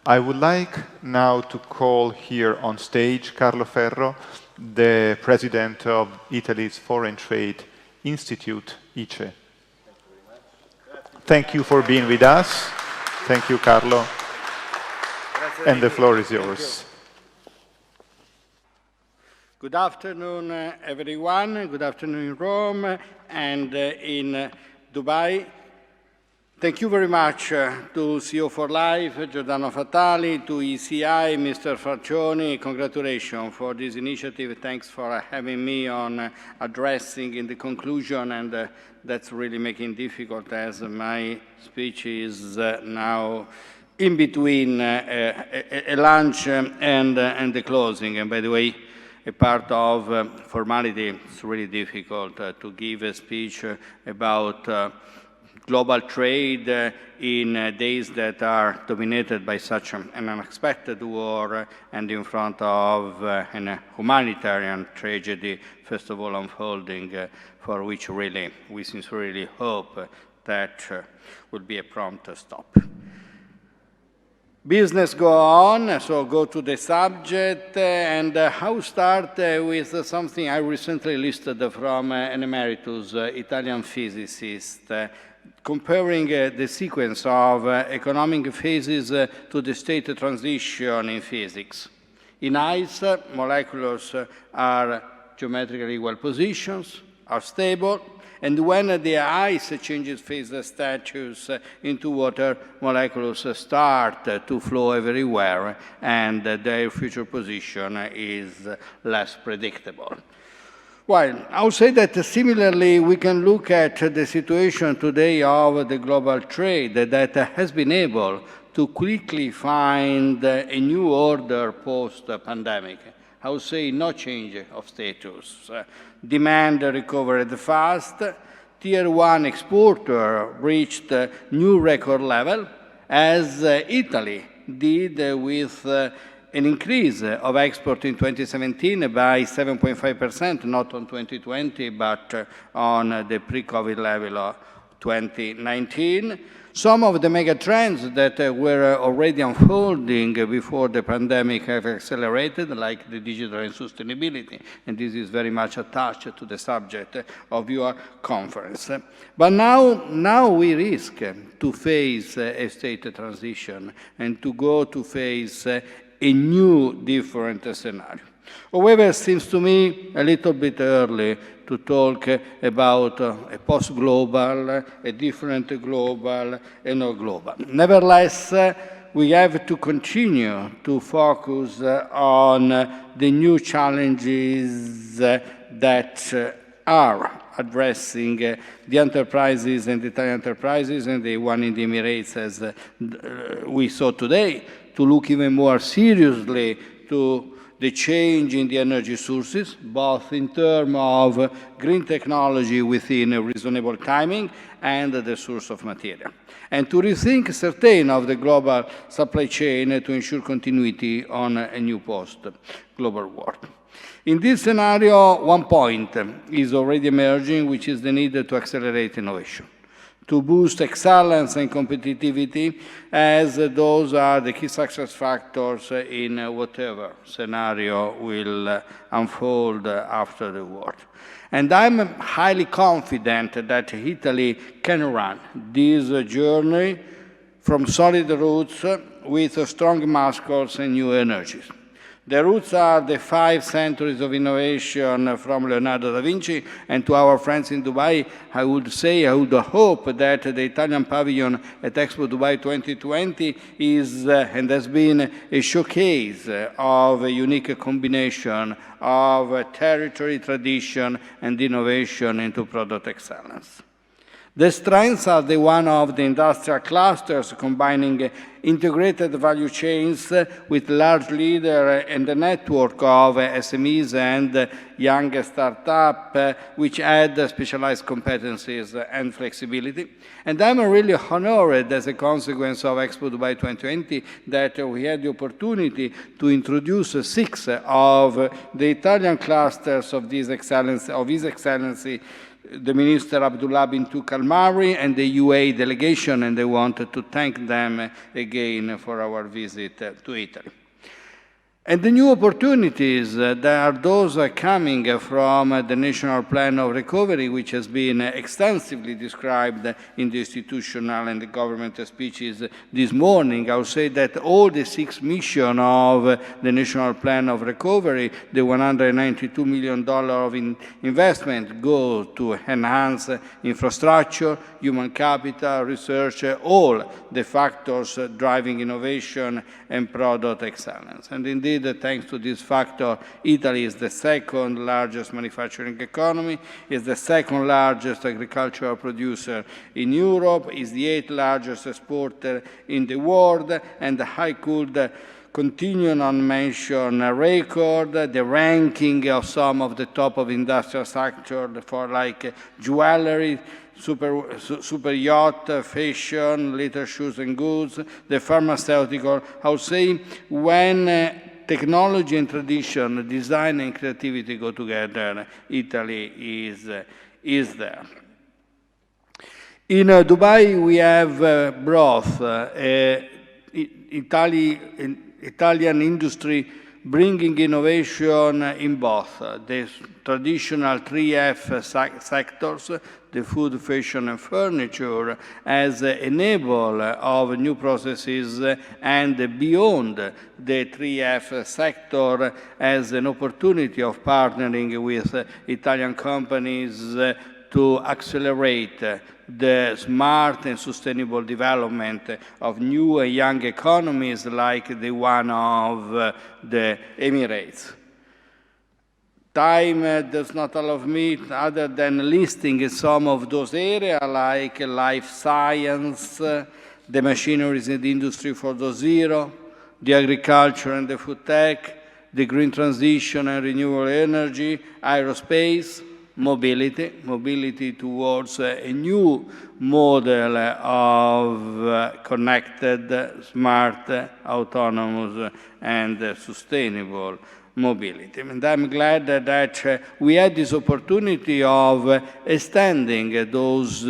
I would like now to call here on stage Carlo Ferro, the president of Italy's Foreign Trade Institute, 𝐂𝐿. Thank you for being with us. Thank you, Carlo. And the floor is yours. Good afternoon, everyone. Good afternoon in Rome and in Dubai. Thank you very much to CEOforLIFE, Giordano Fatali, to ECI, Mr. Farcioni. Congratulations for this initiative. Thanks for having me on addressing in the conclusion, and that's really making difficult as my speech is now in between a lunch and the closing. And by the way, a part of formality, it's really difficult to give a speech about global trade in days that are dominated by such an unexpected war and in front of a humanitarian tragedy, first of all unfolding, for which really we sincerely hope that will be a prompt stop. Business go on, so go to the subject, and I'll start with something I recently listed from an emeritus Italian physicist, comparing the sequence of economic phases to the state transition in physics. In ice, molecules are geometrically equal positions, are stable, and when the ice changes phase status into water, molecules start to flow everywhere, and their future position is less predictable. Well, I would say that similarly, we can look at the situation today of the global trade that has been able to quickly find a new order post-pandemic. I would say no change of status. Demand recovered fast. Tier 1 exporter reached a new record level, as Italy did with an increase of export in 2017 by 7.5%, not on 2020, but on the pre-COVID level of 2019. Some of the mega trends that were already unfolding before the pandemic have accelerated, like the digital and sustainability, and this is very much attached to the subject of your conference. But now we risk to face a state transition and to go to face a new, different scenario. However, it seems to me a little bit early to talk about a post-global, a different global, and no global. Nevertheless, we have to continue to focus on the new challenges that are addressing the enterprises and the Italian enterprises and the one in the Emirates, as we saw today, to look even more seriously to the change in the energy sources, both in terms of green technology within a reasonable timing and the source of material, and to rethink certain of the global supply chain to ensure continuity on a new post-global world. In this scenario, one point is already emerging, which is the need to accelerate innovation, to boost excellence and competitivity, as those are the key success factors in whatever scenario will unfold after the war. And I'm highly confident that Italy can run this journey from solid roots with strong muscles and new energies. The roots are the 5 centuries of innovation from Leonardo da Vinci, and to our friends in Dubai, I would hope that the Italian pavilion at Expo Dubai 2020 is and has been a showcase of a unique combination of territory, tradition, and innovation into product excellence. The strengths are the one of the industrial clusters, combining integrated value chains with large leader and a network of SMEs and young startups, which add specialized competencies and flexibility. And I'm really honored as a consequence of Expo Dubai 2020 that we had the opportunity to introduce 6 of the Italian clusters of His Excellency the Minister Abdullah bin Al-Mari and the UAE delegation, and I wanted to thank them again for our visit to Italy. And the new opportunities, there are those coming from the National Plan of Recovery, which has been extensively described in the institutional and the government speeches this morning. I would say that all the 6 missions of the National Plan of Recovery, the $192 million of investment, go to enhance infrastructure, human capital, research, all the factors driving innovation and product excellence. And indeed, thanks to this factor, Italy is the 2nd largest manufacturing economy, is the 2nd largest agricultural producer in Europe, is the 8th largest exporter in the world, and I could continue on mention record, the ranking of some of the top of industrial sector for like jewelry, super yacht, fashion, leather shoes and goods, the pharmaceutical. I would say when technology and tradition, design and creativity go together, Italy is there. In Dubai, we have brought Italian industry bringing innovation in both the traditional 3F sectors, the food, fashion, and furniture, as enable of new processes, and beyond the 3F sector as an opportunity of partnering with Italian companies to accelerate the smart and sustainable development of new and young economies like the one of the Emirates. Time does not allow me other than listing some of those areas like life science, the machineries in the industry 4.0, the agriculture and the food tech, the green transition and renewable energy, aerospace, mobility towards a new model of connected, smart, autonomous, and sustainable mobility. And I'm glad that we had this opportunity of extending those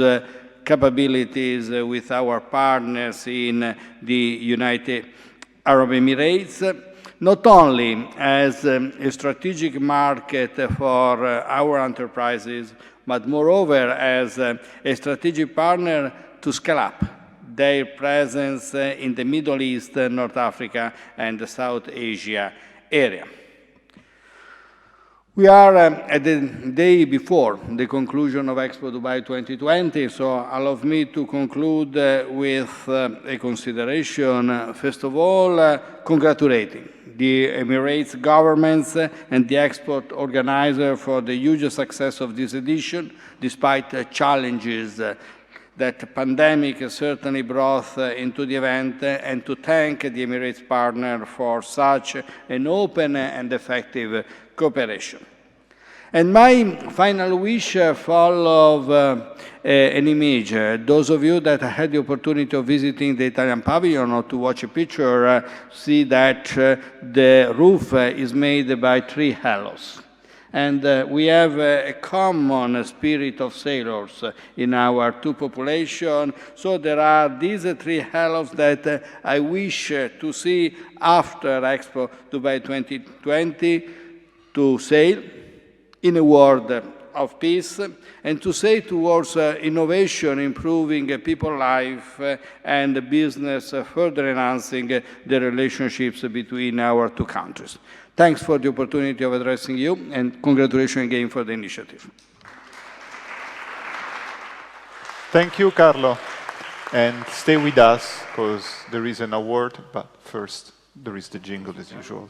capabilities with our partners in the United Arab Emirates, not only as a strategic market for our enterprises, but moreover as a strategic partner to scale up their presence in the Middle East, North Africa, and the South Asia area. We are at the day before the conclusion of Expo Dubai 2020, so allow me to conclude with a consideration. First of all, congratulating the Emirates governments and the export organizer for the huge success of this edition, despite the challenges that the pandemic certainly brought into the event, and to thank the Emirates partner for such an open and effective cooperation. And my final wish follows an image. Those of you that had the opportunity of visiting the Italian Pavilion or to watch a picture see that the roof is made by 3 halos. And we have a common spirit of sailors in our 2 populations. So there are these 3 halos that I wish to see after Expo Dubai 2020 to sail in a world of peace, and to say towards innovation, improving people's life and business, further enhancing the relationships between our 2 countries. Thanks for the opportunity of addressing you, and congratulations again for the initiative. Thank you, Carlo. And stay with us, because there is an award, but first there is the jingle as usual.